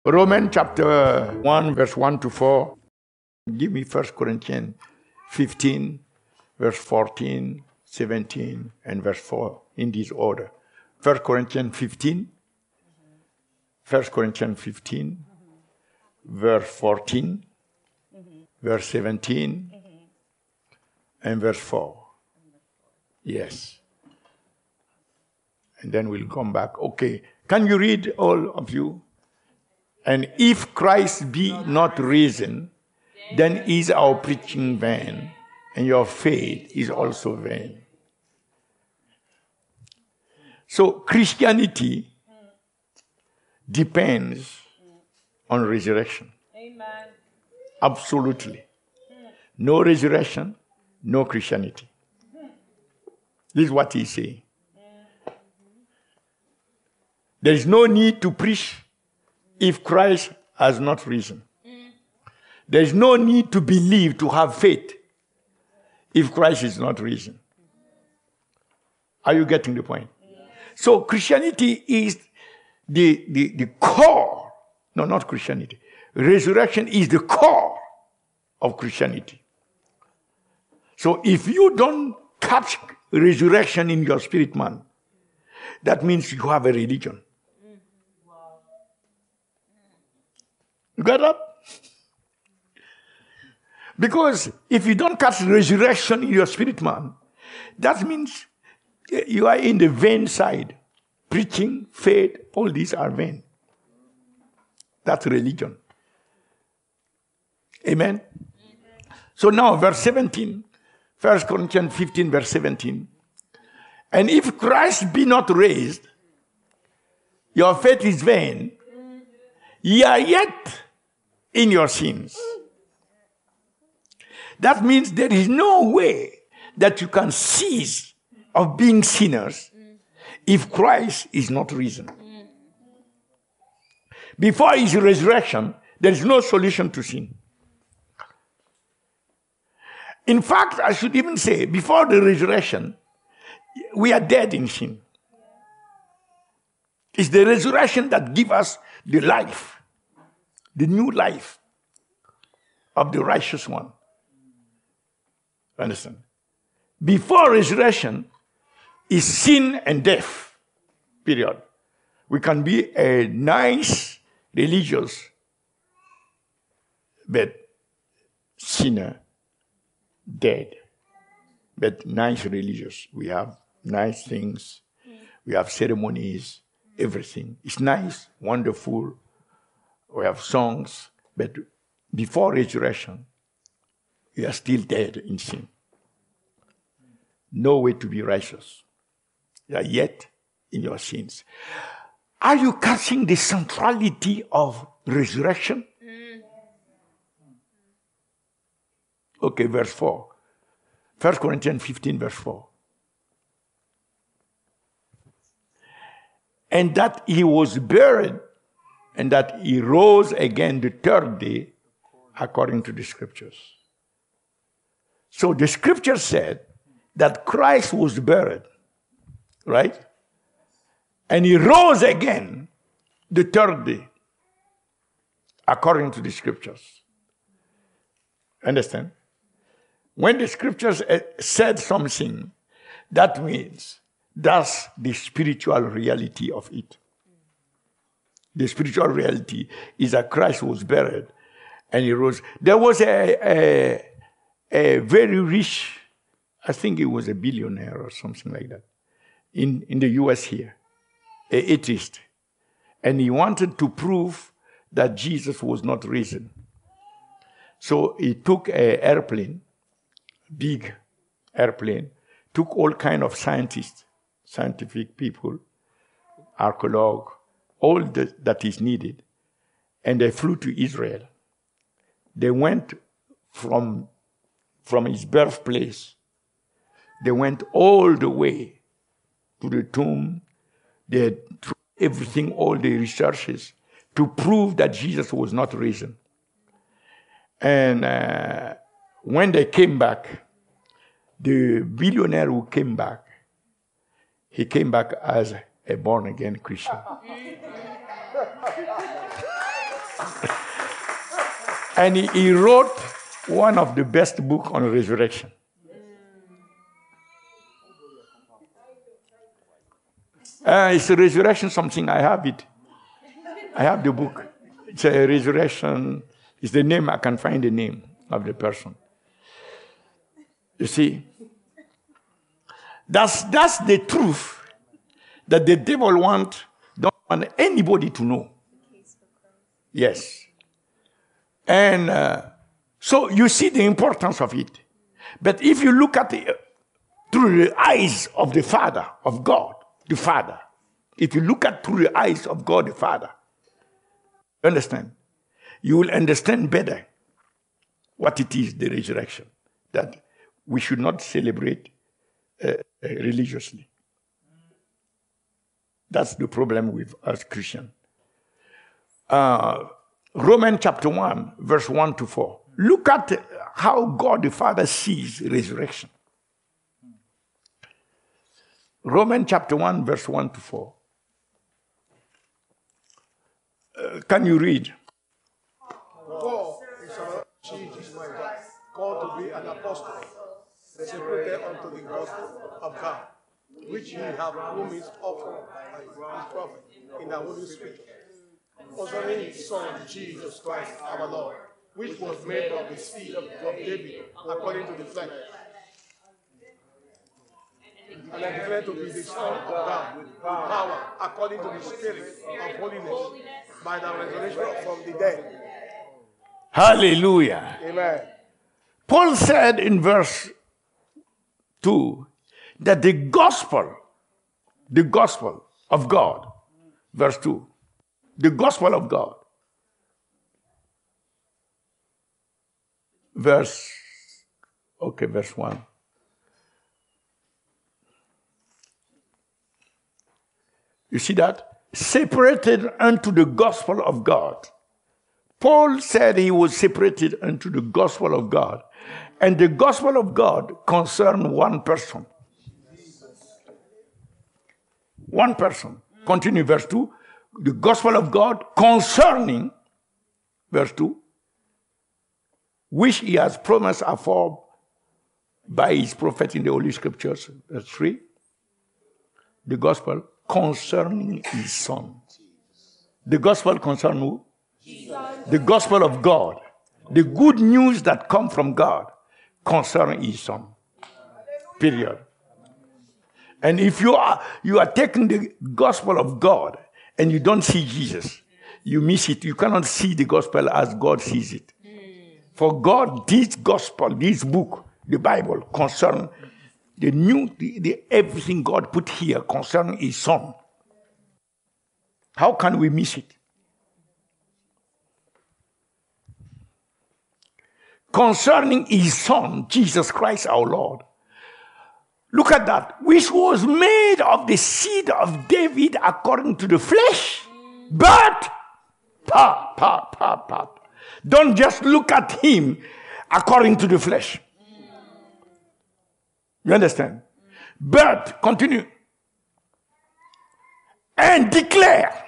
Romans chapter 1, verse 1 to 4. Give me 1 Corinthians 15, verse 14, 17, and verse 4 in this order. 1 Corinthians 15, 1 Corinthians 15, verse 14, verse 17, and verse 4. Yes. And then we'll come back. Okay. Can you read, all of you? And if Christ be not risen, then is our preaching vain, and your faith is also vain. So Christianity depends on resurrection. Amen. Absolutely. No resurrection, no Christianity. This is what he's saying. There is no need to preach if Christ has not risen. There is no need to believe, to have faith, if Christ is not risen. Are you getting the point? So Christianity is the core. No, not Christianity. Resurrection is the core of Christianity. So if you don't catch resurrection in your spirit man, that means you have a religion. You got that? Because if you don't catch resurrection in your spirit man, that means you are in the vain side. Preaching, faith, all these are vain. That's religion. Amen? So now, verse 17, 1 Corinthians 15, verse 17. And if Christ be not raised, your faith is vain, ye are yet in your sins. That means there is no way that you can cease of being sinners if Christ is not risen. Before his resurrection, there is no solution to sin. In fact, I should even say, before the resurrection, we are dead in sin. It's the resurrection that gives us the life, the new life of the righteous one. Understand? Before resurrection is sin and death. Period. We can be a nice religious, but sinner, dead. But nice religious. We have nice things. We have ceremonies, everything. It's nice, wonderful. We have songs. But before resurrection, we are still dead in sin. No way to be righteous. You are yet in your sins. Are you catching the centrality of resurrection? Okay, verse 4. 1 Corinthians 15, verse 4. And that he was buried, and that he rose again the third day, according to the scriptures. So the scripture said that Christ was buried, right? And he rose again the third day, according to the scriptures. Understand? When the scriptures said something, that means that's the spiritual reality of it. The spiritual reality is that Christ was buried and he rose. There was a very rich, I think he was a billionaire or something like that, in the US here, an atheist. And he wanted to prove that Jesus was not risen. So he took an airplane, big airplane, took all kind of scientists, scientific people, archaeologists, all that is needed, and they flew to Israel. They went from his birthplace. They went all the way to the tomb. They had everything, all the researches, to prove that Jesus was not risen. And when they came back, the billionaire who came back, he came back as a born-again Christian. And he wrote one of the best books on resurrection. It's a resurrection something. I have it. I have the book. It's a resurrection. It's the name. I can find the name of the person. You see? That's the truth that the devil don't want anybody to know. Yes. And so you see the importance of it. But if you look at it through the eyes of the Father, of God, the Father, if you look at through the eyes of God the Father, you understand? You will understand better what it is, the resurrection, that we should not celebrate religiously. That's the problem with us Christians. Romans chapter 1, verse 1 to 4. Look at how God the Father sees resurrection. Romans chapter 1, verse 1 to 4. Can you read? God is our Jesus Christ, called to be an apostle, separated unto the gospel of God, which ye have promised often by his prophet in the Holy Spirit, concerning his Son Jesus Christ our Lord, which was made of the seed of David according to the flesh, and I declare to be the Son of God with power according to the Spirit of holiness by the resurrection from the dead. Hallelujah. Amen. Paul said in verse 2 that the gospel of God, verse 2, the gospel of God, verse 1. You see that? Separated unto the gospel of God. Paul said he was separated unto the gospel of God. And the gospel of God concerned one person. One person. Continue verse 2. The gospel of God concerning, verse 2, which he has promised afore by his prophet in the Holy Scriptures. Verse 3. The gospel concerning his Son. The gospel concerning who? Jesus. The gospel of God. The good news that come from God concerning his Son. Period. And if you are taking the gospel of God and you don't see Jesus, you miss it. You cannot see the gospel as God sees it. For God, this gospel, this book, the Bible, concern the everything God put here concerning his Son. How can we miss it? Concerning his Son, Jesus Christ our Lord. Look at that. Which was made of the seed of David according to the flesh. But, don't just look at him according to the flesh. You understand? But, continue. And declare.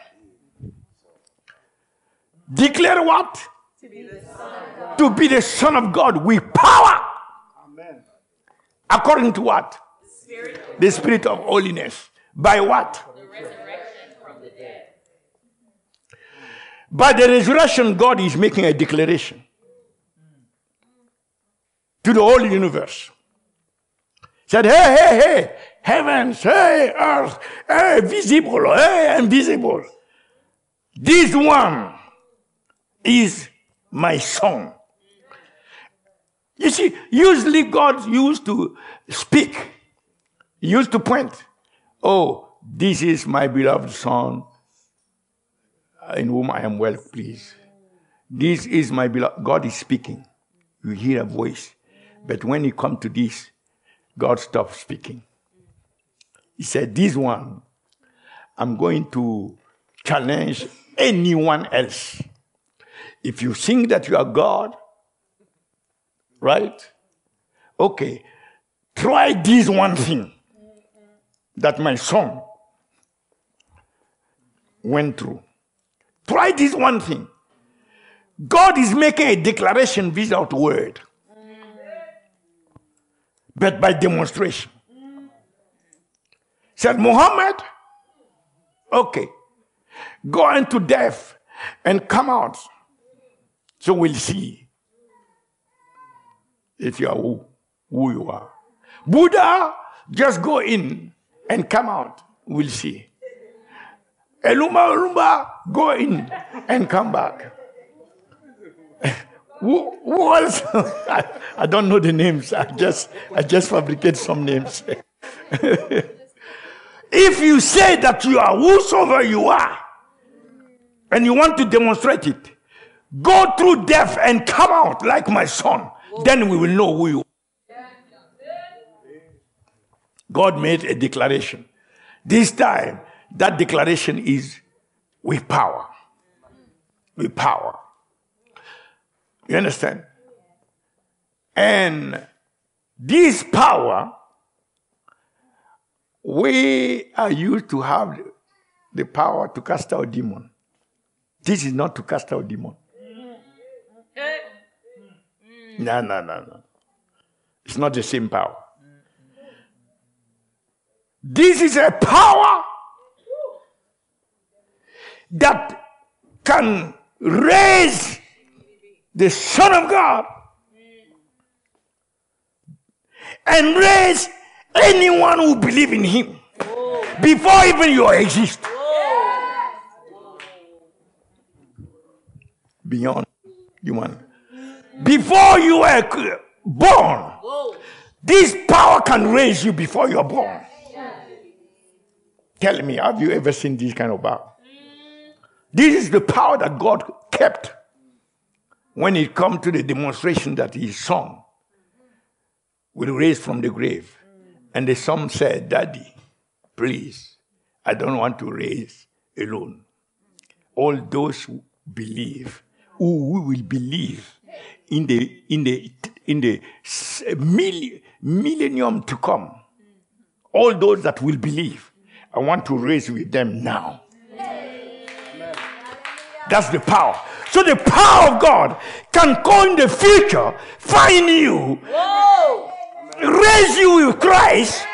Declare what? To be the Son of God. To be the Son of God with power. Amen. According to what? The Spirit of holiness. By what? The resurrection from the dead. By the resurrection, God is making a declaration to the whole universe. Said, hey, heavens, hey, earth, hey, visible, hey, invisible. This one is my Son. You see, usually God used to speak. He used to point. Oh, this is my beloved Son, in whom I am well pleased. This is my beloved. God is speaking. You hear a voice. But when you come to this, God stops speaking. He said, this one, I'm going to challenge anyone else. If you think that you are God, right? Okay, try this one thing that my Son went through. Try this one thing. God is making a declaration without word, but by demonstration. Said, Muhammad, okay, go into death and come out. So we'll see if you are who you are. Buddha, just go in and come out. We'll see. Elumba, go in and come back. Who else? I don't know the names. I just fabricate some names. If you say that you are whosoever you are, and you want to demonstrate it, go through death and come out like my son. Then we will know who you are. God made a declaration. This time, that declaration is with power. With power. You understand? And this power, we are used to have the power to cast out demon. This is not to cast out demon. No. It's not the same power. This is a power that can raise the Son of God and raise anyone who believes in him before even you exist. Beyond human. Before you were born, this power can raise you before you are born. Tell me, have you ever seen this kind of power? This is the power that God kept when it comes to the demonstration that his son will raise from the grave. And the son said, Daddy, please, I don't want to raise alone. All those who believe, who will believe in the millennium to come, all those that will believe, I want to raise with them now. That's the power. So the power of God can come in the future, find you, raise you with Christ,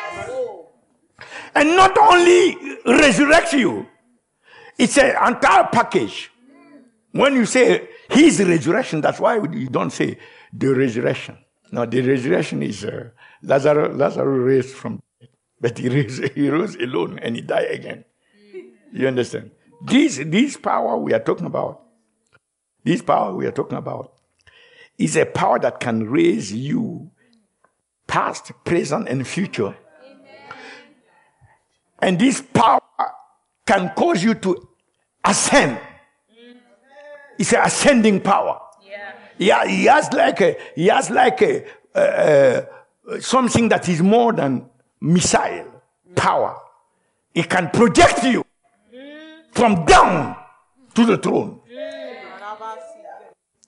and not only resurrect you. It's an entire package. When you say his resurrection, that's why you don't say the resurrection. No, the resurrection is Lazarus raised from death, but he rose alone and he died again. You understand? This power we are talking about, is a power that can raise you past, present, and future. And this power can cause you to ascend. It's an ascending power. Yeah, he has like something that is more than missile power. It can project you from down to the throne.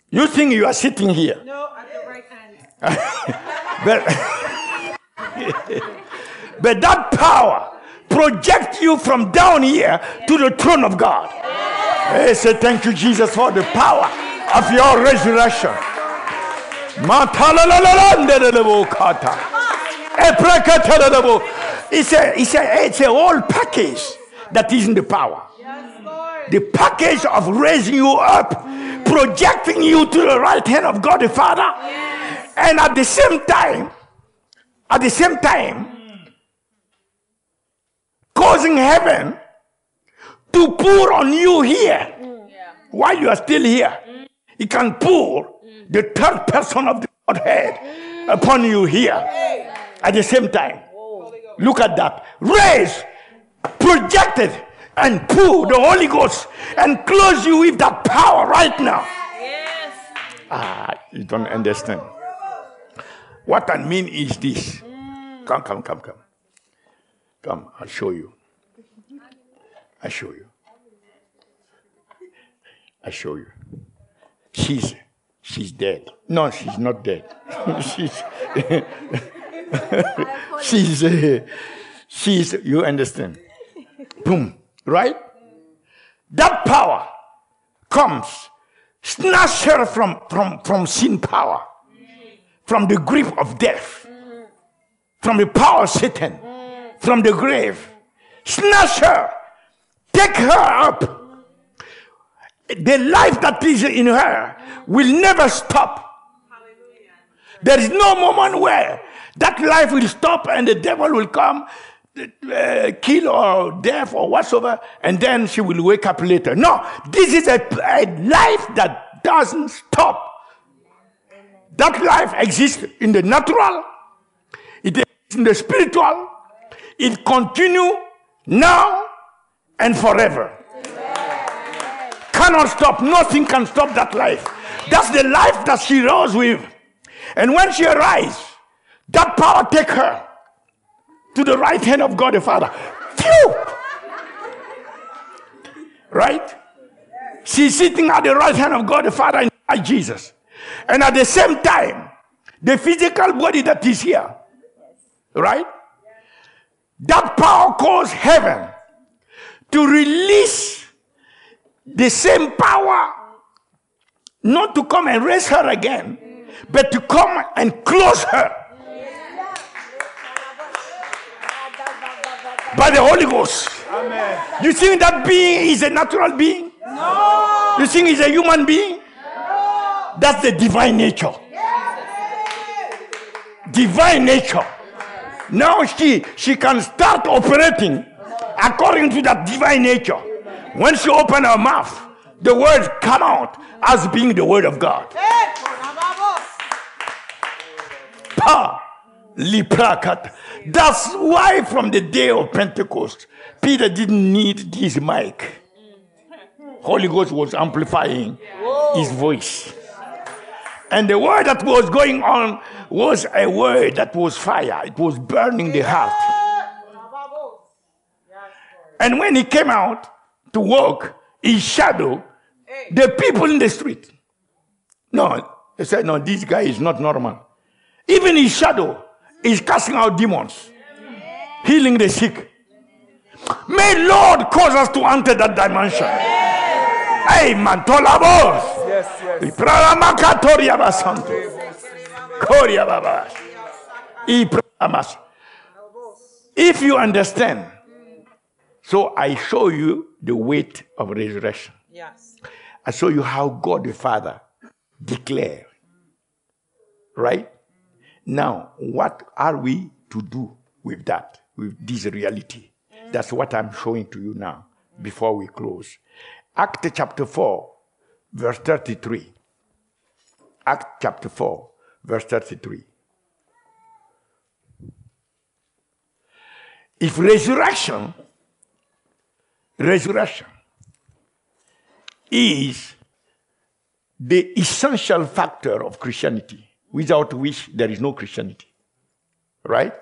You think you are sitting here? No, at the right hand. but that power projects you from down here to the throne of God. Hey, say thank you, Jesus, for the power of your resurrection. It's a whole package that is in the power. The package of raising you up, projecting you to the right hand of God the Father, and at the same time, causing heaven to pour on you here while you are still here. It can pour the third person of the Godhead upon you here at the same time. Look at that. Raised, projected, and pour the Holy Ghost and close you with that power right now. You don't understand. What I mean is this. Come. Come, I'll show you. She's dead. No, she's not dead. she's you understand? Boom, right? That power comes snatched her from sin power, from the grip of death, from the power of Satan, from the grave. Snatch her, take her up. The life that is in her will never stop. There is no moment where that life will stop and the devil will come, kill or death or whatsoever, and then she will wake up later. No, this is a life that doesn't stop. That life exists in the natural, it exists in the spiritual, it continues now and forever. Cannot stop. Nothing can stop that life. That's the life that she rose with. And when she arises, that power take her to the right hand of God the Father. Phew! Right? She's sitting at the right hand of God the Father in Christ Jesus. And at the same time, the physical body that is here, right? That power caused heaven to release the same power, not to come and raise her again, but to come and close her by the Holy Ghost. Amen. You think that being is a natural being? No. You think he's a human being? No. That's the divine nature. Divine nature. Now she can start operating according to that divine nature. When she opens her mouth, the words come out as being the word of God. Pa, liprakat. That's why from the day of Pentecost, Peter didn't need this mic. Holy Ghost was amplifying his voice. And the word that was going on was a word that was fire. It was burning the heart. And when he came out to walk, he shadowed the people in the street. No, they said, no, this guy is not normal. Even his shadow is casting out demons, healing the sick. May Lord cause us to enter that dimension. Amen. Yes. If you understand, so I show you the weight of resurrection. Yes. I show you how God the Father declared. Right? Now, what are we to do with that, with this reality? That's what I'm showing to you now, before we close. Acts chapter 4, verse 33. Acts chapter 4, verse 33. If resurrection is the essential factor of Christianity, without which there is no Christianity. Right?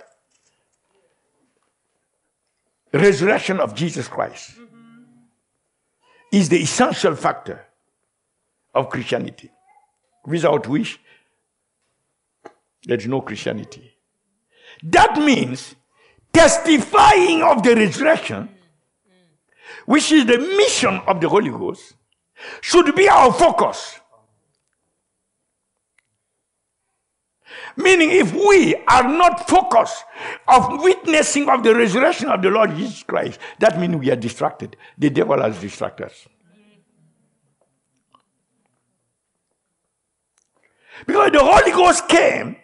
Resurrection of Jesus Christ is the essential factor of Christianity, without which there is no Christianity. That means testifying of the resurrection, which is the mission of the Holy Ghost, should be our focus. Meaning, if we are not focused of witnessing of the resurrection of the Lord Jesus Christ, that means we are distracted. The devil has distracted us. Because the Holy Ghost came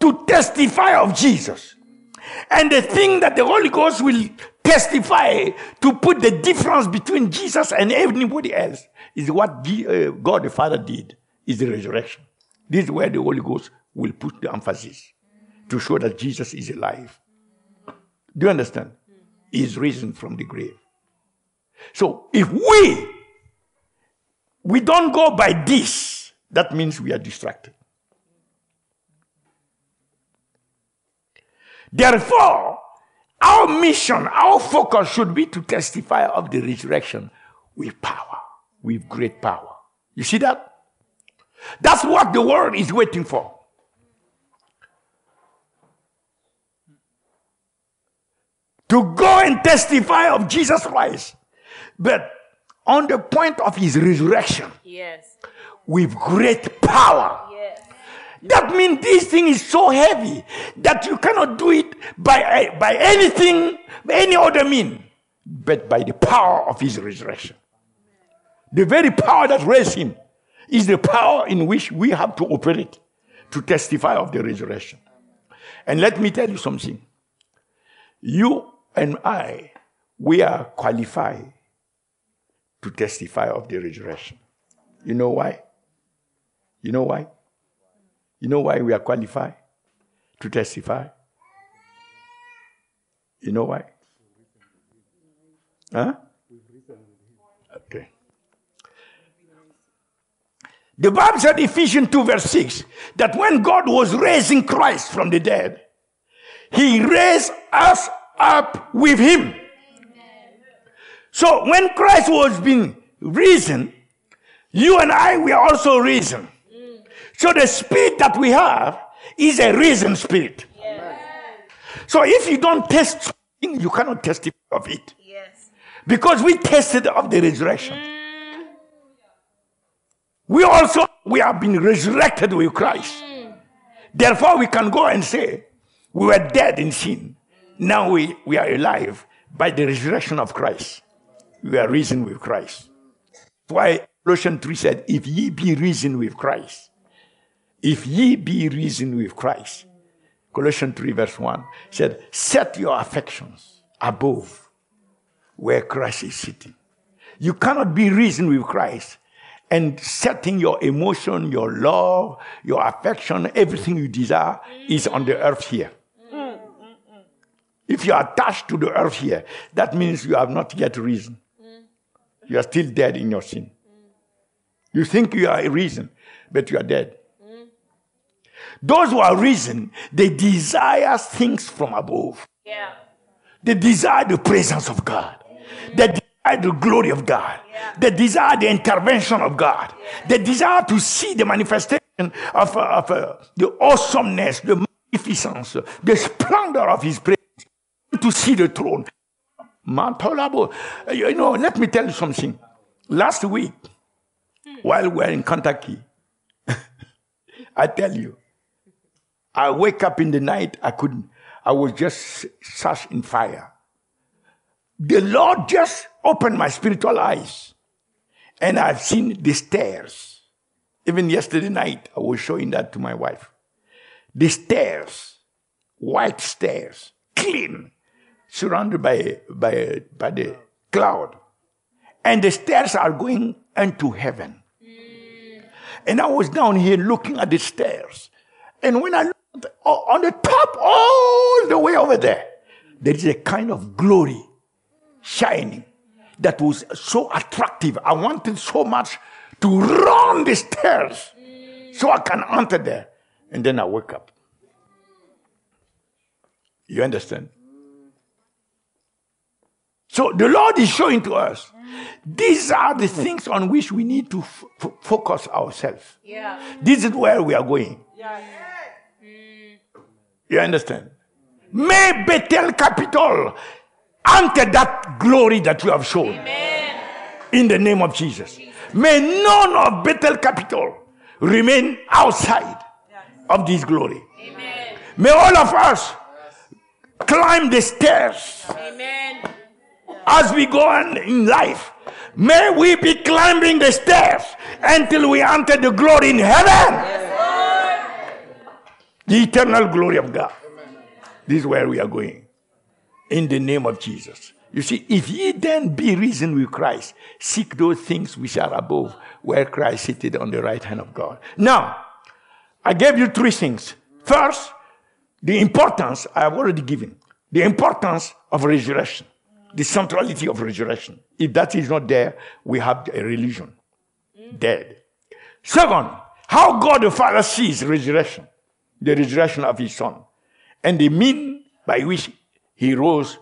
to testify of Jesus. And the thing that the Holy Ghost will testify to put the difference between Jesus and anybody else is what God the Father did, is the resurrection. This is where the Holy Ghost will put the emphasis to show that Jesus is alive. Do you understand? He is risen from the grave. So if we don't go by this, that means we are distracted. Therefore, our mission, our focus should be to testify of the resurrection with power, with great power. You see that? That's what the world is waiting for. To go and testify of Jesus Christ. But on the point of his resurrection Yes. with great power. Yes. That means this thing is so heavy that you cannot do it by anything, any other mean, but by the power of his resurrection. The very power that raised him is the power in which we have to operate to testify of the resurrection. And let me tell you something. You and I, we are qualified to testify of the resurrection. You know why? You know why? You know why we are qualified to testify? You know why? Huh? Okay. The Bible said, Ephesians 2 verse 6, that when God was raising Christ from the dead, he raised us up with him. So when Christ was being risen, you and I, we are also risen. So the spirit that we have is a risen spirit. Yes. So if you don't test something, you cannot testify of it. Yes. Because we tested of the resurrection. We have been resurrected with Christ. Therefore we can go and say, we were dead in sin. Now we are alive by the resurrection of Christ. We are risen with Christ. That's why Colossians 3 said, if ye be risen with Christ. If ye be risen with Christ. Colossians 3 verse 1 said, set your affections above where Christ is sitting. You cannot be risen with Christ and setting your emotion, your love, your affection, everything you desire is on the earth here. If you are attached to the earth here, that means you have not yet risen. You are still dead in your sin. You think you are risen, but you are dead. Those who are risen, they desire things from above. Yeah. They desire the presence of God. They desire the glory of God. They desire the intervention of God. They desire to see the manifestation of the awesomeness, the magnificence, the splendor of his presence. To see the throne. You know, let me tell you something. Last week, while we were in Kentucky, I tell you, I wake up in the night, I was just such in fire. The Lord just opened my spiritual eyes, and I've seen the stairs. Even yesterday night, I was showing that to my wife. The stairs, white stairs, clean, surrounded by the cloud. And the stairs are going into heaven. And I was down here looking at the stairs. And when I looked on the top, all the way over there is a kind of glory shining that was so attractive. I wanted so much to run the stairs so I can enter there. And then I woke up. You understand? So the Lord is showing to us, these are the things on which we need to focus ourselves. Yeah. This is where we are going. You understand? May Bethel Capital enter that glory that you have shown. Amen. In the name of Jesus. May none of Bethel Capital remain outside of this glory. Amen. May all of us climb the stairs. Amen. As we go on in life, may we be climbing the stairs until we enter the glory in heaven. The eternal glory of God. This is where we are going. In the name of Jesus. You see, if ye then be risen with Christ, seek those things which are above, where Christ seated on the right hand of God. Now, I gave you three things. First, the importance I have already given. The importance of resurrection. The centrality of resurrection. If that is not there, we have a religion. Dead. Second, how God the Father sees resurrection. The resurrection of his Son. And the mean by which he rose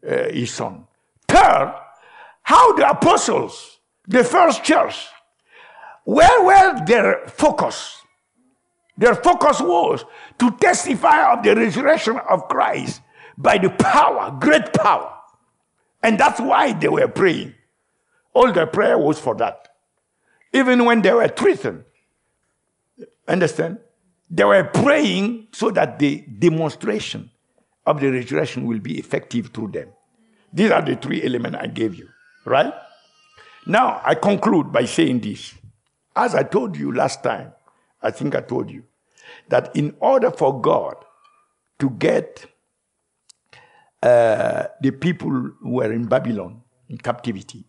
his Son. Third, how the apostles, the first church, where were their focus? Their focus was to testify of the resurrection of Christ by the power, great power. And that's why they were praying. All their prayer was for that. Even when they were threatened, understand? They were praying so that the demonstration of the resurrection will be effective through them. These are the three elements I gave you, right? Now, I conclude by saying this. As I told you last time, I think I told you, that in order for God to get the people who were in Babylon, in captivity,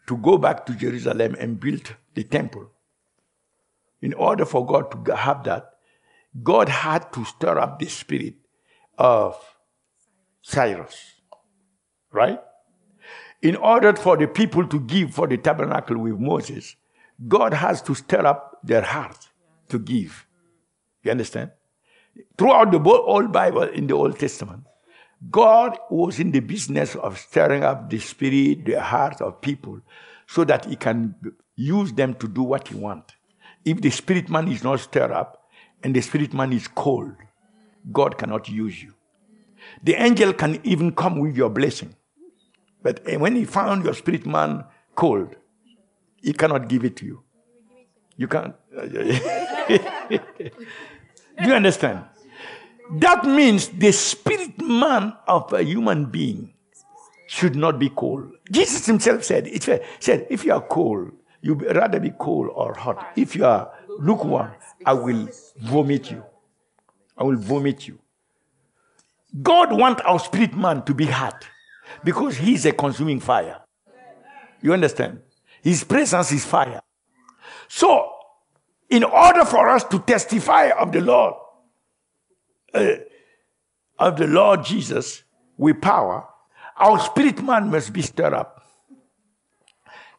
to go back to Jerusalem and build the temple, in order for God to have that, God had to stir up the spirit of Cyrus, right? In order for the people to give for the tabernacle with Moses, God has to stir up their heart to give. You understand? Throughout the whole Bible in the Old Testament, God was in the business of stirring up the spirit, the heart of people, so that he can use them to do what he wants. If the spirit man is not stirred up and the spirit man is cold, God cannot use you. The angel can even come with your blessing. But when he found your spirit man cold, he cannot give it to you. You can't. Do you understand? That means the spirit man of a human being should not be cold. Jesus himself said, if you are cold, you rather be cold or hot. If you are lukewarm, I will vomit you. I will vomit you. God wants our spirit man to be hot because he is a consuming fire. You understand? His presence is fire. So, in order for us to testify of the Lord Jesus with power, our spirit man must be stirred up.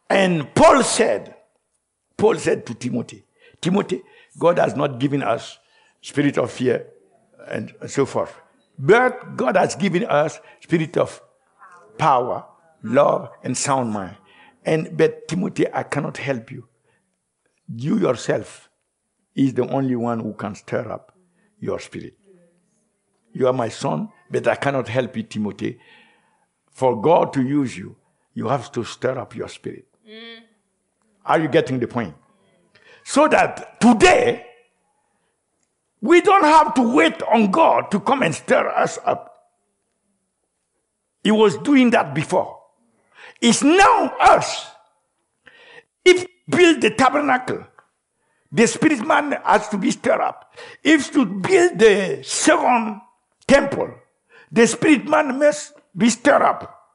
And Paul said to Timothy, God has not given us spirit of fear and so forth. But God has given us spirit of power, love, and sound mind. But Timothy, I cannot help you. You yourself is the only one who can stir up your spirit. You are my son, but I cannot help you, Timothy. For God to use you, you have to stir up your spirit. Are you getting the point? So that today, we don't have to wait on God to come and stir us up. He was doing that before. It's now us. If we build the tabernacle, the spirit man has to be stirred up. If to build the second temple, the spirit man must be stirred up.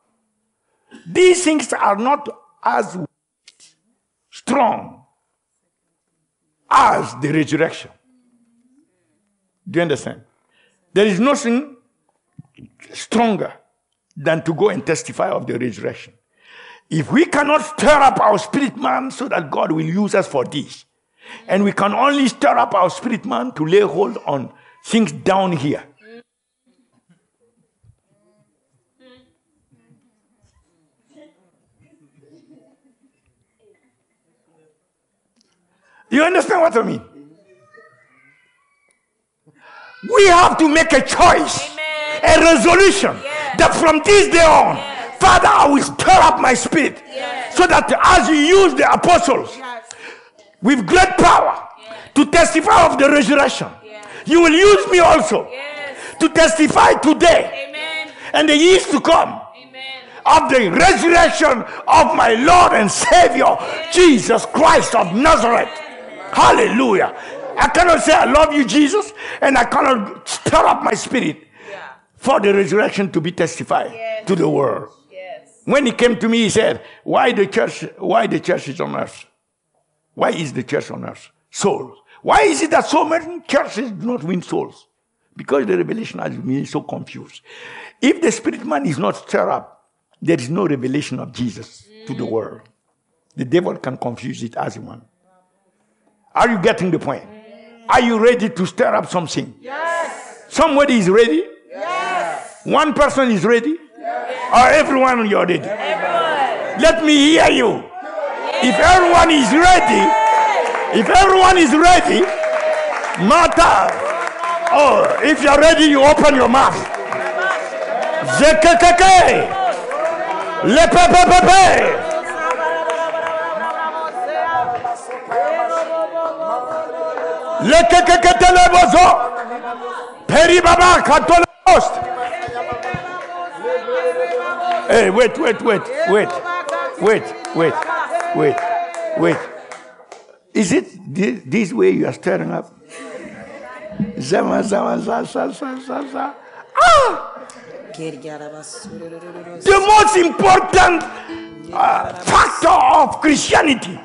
These things are not as strong as the resurrection. Do you understand? There is nothing stronger than to go and testify of the resurrection. If we cannot stir up our spirit man so that God will use us for this, and we can only stir up our spirit man to lay hold on things down here. You understand what I mean? We have to make a choice, a resolution, that from this day on, Father, I will stir up my spirit, so that as you use the apostles with great power to testify of the resurrection, you will use me also to testify today and the years to come of the resurrection of my Lord and Savior, Jesus Christ of Nazareth. Hallelujah. I cannot say I love you, Jesus, and I cannot stir up my spirit for the resurrection to be testified to the world. When he came to me, he said, why the church is on earth? Why is the church on earth? Souls. Why is it that so many churches do not win souls? Because the revelation has been so confused. If the spirit man is not stirred up, there is no revelation of Jesus to the world. The devil can confuse it as one. Are you getting the point? Are you ready to stir up something? Yes. Somebody is ready? Yes. One person is ready? Yes. Or everyone you're ready? Everyone. Let me hear you. Yes. If everyone is ready, Martha, if you're ready, you open your mouth. Zekekeke. Lepepepepe. Lekekeketelemozo. Peribaba katolost. Hey, wait. Is it this way you are stirring up? Zama. The most important factor of Christianity,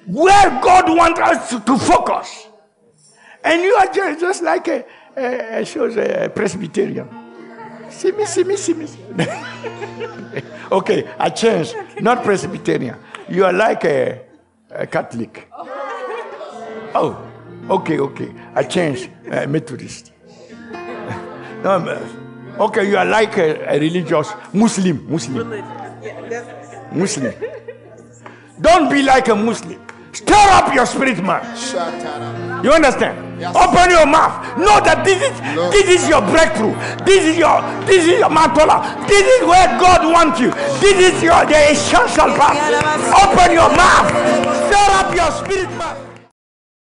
where God wants us to focus, and you are just like a Presbyterian. See me. Okay, I changed. Not Presbyterian. You are like a Catholic. Oh, okay. I changed. Methodist. Okay, you are like a religious Muslim. Don't be like a Muslim. Stir up your spirit, man. You understand? Yes. Open your mouth. Know that this is your breakthrough. This is your mantola. This is where God wants you. This is the essential part. Open your mouth. Stir up your spirit, man.